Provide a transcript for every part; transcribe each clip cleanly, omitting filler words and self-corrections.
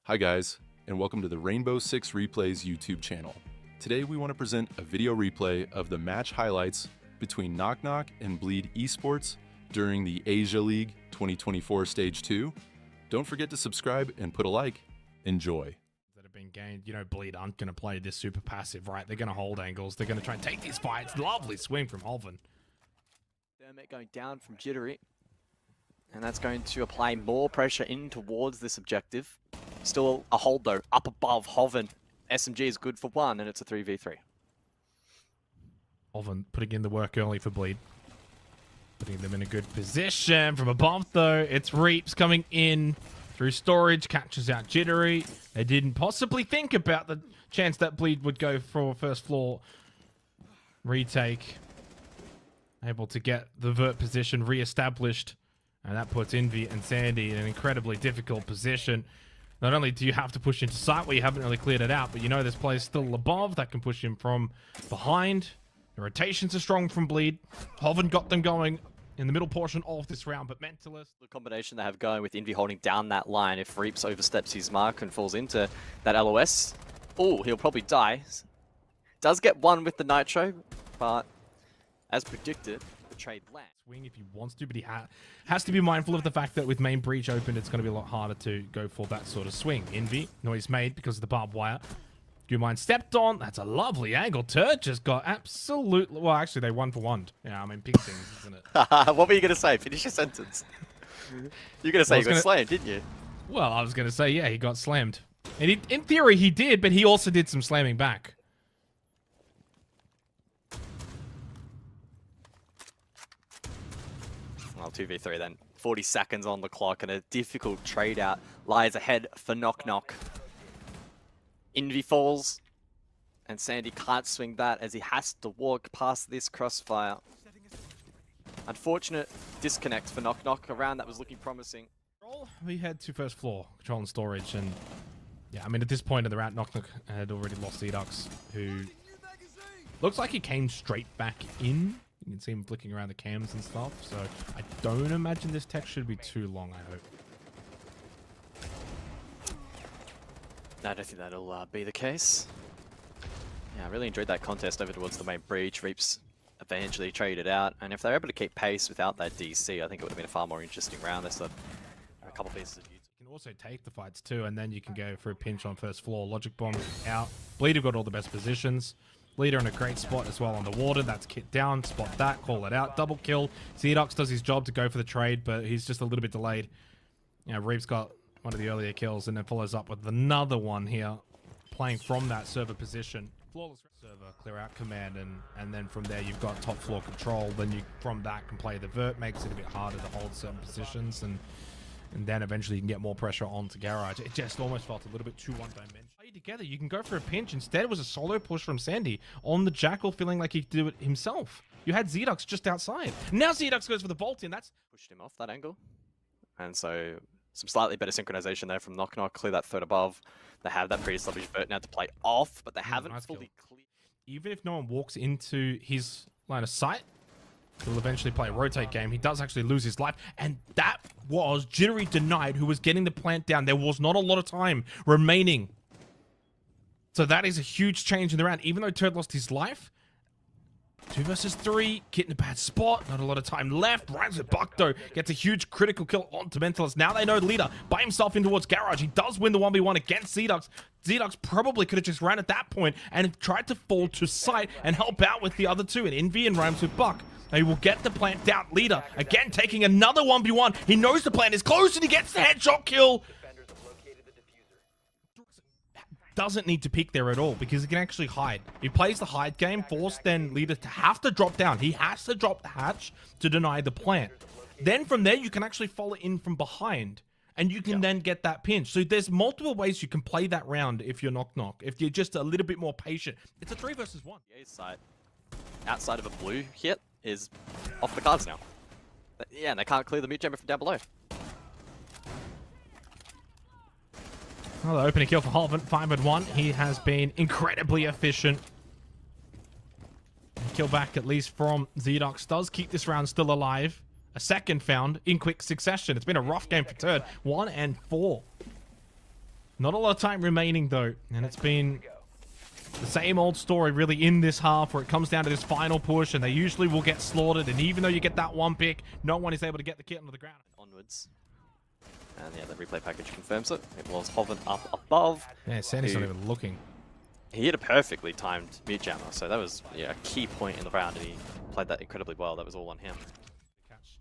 Hi guys, and welcome to the Rainbow Six Replays YouTube channel. Today we want to present a video replay of the match highlights between NoCap and Bleed Esports during the Asia League 2024 Stage 2. Don't forget to subscribe and put a like. Enjoy. That have been gained. You know, Bleed aren't going to play this super passive, right? They're going to hold angles. They're going to try and take these fights. Lovely swing from Holven. Dermot going down from Jittery. And that's going to apply more pressure in towards this objective. Still a hold though, up above Hoven. SMG is good for one, and it's a 3v3. Holven putting in the work early for Bleed. Putting them in a good position. From above though, it's Reaps coming in through storage, catches out Jittery. They didn't possibly think about the chance that Bleed would go for first floor retake. Able to get the vert position re-established. And that puts Envy and Sandy in an incredibly difficult position. Not only do you have to push into sight where you haven't really cleared it out, but you know this player's still above that can push him from behind. The rotations are strong from Bleed. Hoven got them going in the middle portion of this round, but Mentalist... The combination they have going with Envy holding down that line, if Reaps oversteps his mark and falls into that LOS, oh, he'll probably die. Does get one with the Nitro, but as predicted, the trade lands. Swing if he wants to, but he has to be mindful of the fact that with main breach open, it's going to be a lot harder to go for that sort of swing. Envy, noise made because of the barbed wire. Mine stepped on. That's a lovely angle. Turd just got absolutely... Well, actually, they 1-for-1. Yeah, I mean, big things, isn't it? What were you going to say? Finish your sentence. You're going to say you got slammed, didn't you? Well, I was going to say, yeah, he got slammed. And in theory, he did, but he also did some slamming back. Well, 2v3 then. 40 seconds on the clock and a difficult trade out lies ahead for NoCap. Envy falls and Sandy can't swing that as he has to walk past this crossfire. Unfortunate disconnect for NoCap. A round that was looking promising. We head to first floor, control and storage, and yeah, I mean at this point in the round, NoCap had already lost Zedox, who looks like he came straight back in. You can see him flicking around the cams and stuff, so I don't imagine this tech should be too long, I hope. No, I don't think that'll be the case. Yeah, I really enjoyed that contest over towards the main breach. Reaps eventually traded out, and if they're able to keep pace without that DC, I think it would have been a far more interesting round. There's a couple pieces of YouTube. You can also take the fights too, and then you can go for a pinch on first floor. Logic Bomb out. Bleed have got all the best positions. Leader in a great spot as well on the water. That's kit down. Spot that. Call it out. Double kill. Zedox does his job to go for the trade, but he's just a little bit delayed. Yeah, Reaps got one of the earlier kills and then follows up with another one here, playing from that server position. Flawless server, clear out command, and then from there you've got top floor control. Then you from that can play the vert, makes it a bit harder to hold certain positions, and then eventually you can get more pressure onto Garage. It just almost felt a little bit too one-dimensional. Together, you can go for a pinch. Instead, it was a solo push from Sandy on the Jackal, feeling like he could do it himself. You had Zedox just outside. Now Zedox goes for the vault in. That's pushed him off that angle. And so some slightly better synchronization there from NoCap. Clear that third above. They have that pre-established vert now to play off, but they haven't fully cleared. Even if no one walks into his line of sight, he'll eventually play a rotate game. He does actually lose his life, and that was Jittery denied, who was getting the plant down. There was not a lot of time remaining. So that is a huge change in the round. Even though Turd lost his life, 2 versus 3, getting a bad spot, not a lot of time left. Rhymes with Buck though, gets a huge critical kill onto Mentalist. Now they know the leader by himself in towards Garage. He does win the 1v1 against Zedox. Zedox probably could have just ran at that point and tried to fall to sight and help out with the other two, and Envy and Rhymes with Buck. They will get the plant down. Leader, again, taking another 1v1. He knows the plant is close and he gets the headshot kill. Doesn't need to peek there at all because he can actually hide. He plays the hide game, force then Leader to have to drop down. He has to drop the hatch to deny the plant. Then from there, you can actually follow in from behind and you can then get that pinch. So there's multiple ways you can play that round if you're NoCap. If you're just a little bit more patient. It's a 3 versus 1. The A side, outside of a blue hit, is off the cards now. Yeah, and they can't clear the mid chamber from down below. Another opening kill for Holven, 5-1. He has been incredibly efficient. Kill back at least from Zedox does keep this round still alive. A second found in quick succession. It's been a rough game for Turd. 1 and 4. Not a lot of time remaining, though. And it's been the same old story, really, in this half, where it comes down to this final push, and they usually will get slaughtered. And even though you get that one pick, no one is able to get the kit onto the ground. Onwards. And yeah, the replay package confirms it. It was hovering up above. Yeah, Sandy's not even looking. He hit a perfectly timed mute jammer, so that was a key point in the round, and he played that incredibly well. That was all on him. Catch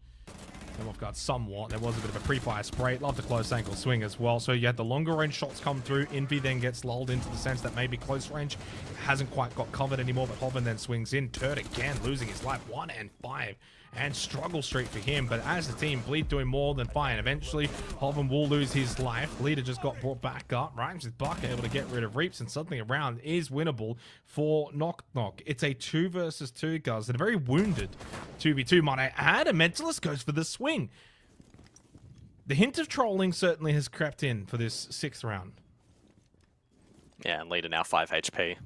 them off guard somewhat. There was a bit of a pre-fire spray. Loved the close angle swing as well. So you had the longer range shots come through. Envy then gets lulled into the sense that maybe close range hasn't quite got covered anymore, but Hoven then swings in. Turd again losing his life. 1 and 5. And struggle streak for him, but as a team, Bleed doing more than fine. Eventually, Hoven will lose his life. Leader just got brought back up. Rhymes with Buck able to get rid of Reaps, and suddenly a round is winnable for Knock Knock. It's a 2 versus 2, guys, and a very wounded 2v2, might I add. A Mentalist goes for the swing. The hint of trolling certainly has crept in for this 6th round. Yeah, and Leader now 5 HP.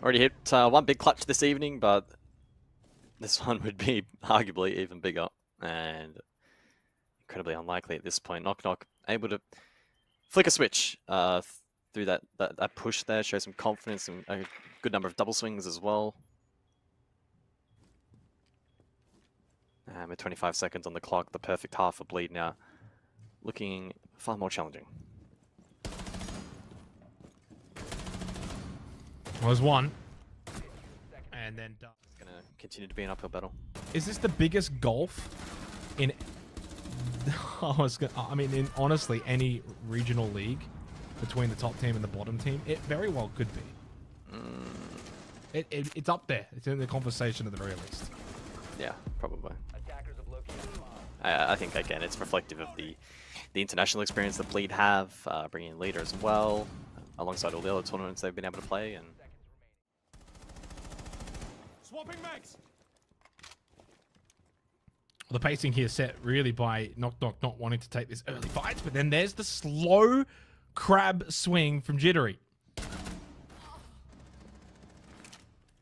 Already hit one big clutch this evening, but this one would be arguably even bigger and incredibly unlikely at this point. Knock Knock able to flick a switch through that push there, show some confidence and a good number of double swings as well. And with 25 seconds on the clock, the perfect half for Bleed now looking far more challenging. Was one. And then Gonna continue to be an uphill battle. is this the biggest gulf in I mean in honestly any regional league between the top team and the bottom team? It very well could be. It's up there. It's in the conversation at the very least. Yeah, probably. I think again it's reflective of the international experience that Bleed have, bringing in Leader as well, alongside all the other tournaments they've been able to play. And swapping mags. The pacing here set really by Knock Knock not wanting to take this early fights, but then there's the slow crab swing from Jittery.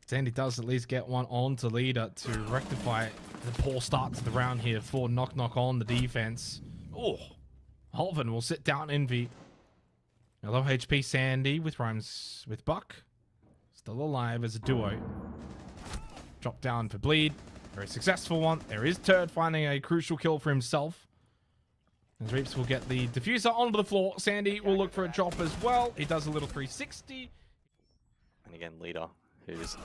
Sandy does at least get one on to Leader to rectify the poor start to the round here for Knock Knock on the defense. Oh, Holven will sit down Envy. A low HP Sandy with Rhymes with Buck. Still alive as a duo. Drop down for Bleed. Very successful one. There is Turd finding a crucial kill for himself. As Reaps will get the diffuser onto the floor. Sandy will look for a drop as well. He does a little 360. And again, Leader, who's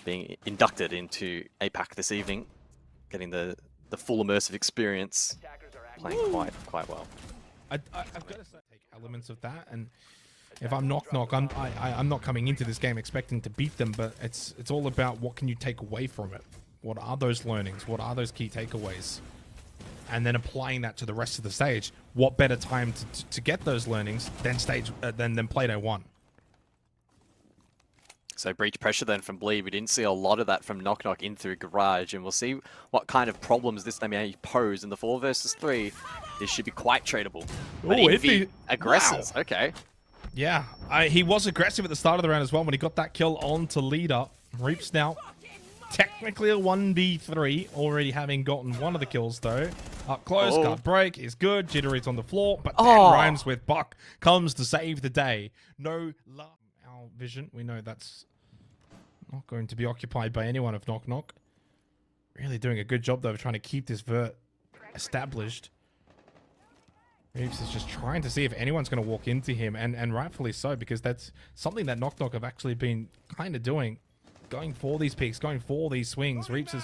being inducted into APAC this evening, getting the full immersive experience, playing quite well. I've got to say, take elements of that, and if I'm Knock Knock, I'm not coming into this game expecting to beat them, but it's all about what can you take away from it. What are those learnings? What are those key takeaways? And then applying that to the rest of the stage. What better time to get those learnings than Play-Doh 1? So breach pressure then from Bleed. We didn't see a lot of that from Knock Knock in through Garage, and we'll see what kind of problems this may pose in the 4 versus 3. This should be quite tradable. But Envy aggresses. Wow. Okay. Yeah, he was aggressive at the start of the round as well when he got that kill on to Leader. Reaps now technically a 1v3, already having gotten one of the kills though. Up close, guard break is good. Jittery's on the floor, but then Rhymes with Buck comes to save the day. No love. Our vision, we know that's not going to be occupied by anyone of Knock Knock. Really doing a good job though of trying to keep this vert established. Reeves is just trying to see if anyone's going to walk into him, and rightfully so, because that's something that Knock Knock have actually been kind of doing. Going for these peaks, going for these swings. Reeves has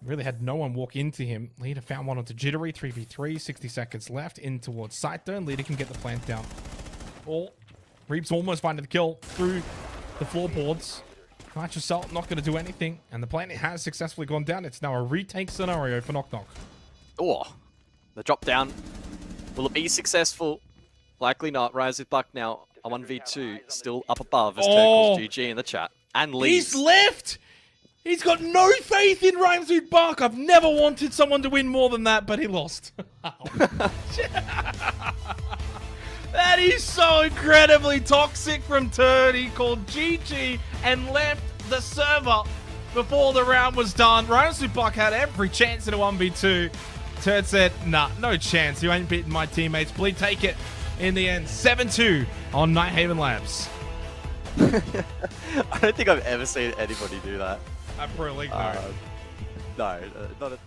really had no one walk into him. Leader found one onto Jittery, 3v3, 60 seconds left, in towards site though, and Leader can get the plant down. Reeves almost finding the kill through the floorboards. Knight Assault not going to do anything, and the plant has successfully gone down. It's now a retake scenario for Knock Knock. Oh, the drop down. Will it be successful? Likely not. Rise with Buck now. A 1v2 still up above as Turkle's GG in the chat. And leaves. He's left! He's got no faith in Rhymes with Buck. I've never wanted someone to win more than that, but he lost. That is so incredibly toxic from Turd. He called GG and left the server before the round was done. Rhymes with Buck had every chance in a 1v2. Turd said, nah, no chance. You ain't beating my teammates. Bleed take it in the end. 7-2 on Nighthaven Labs. I don't think I've ever seen anybody do that. At Pro League, no, not a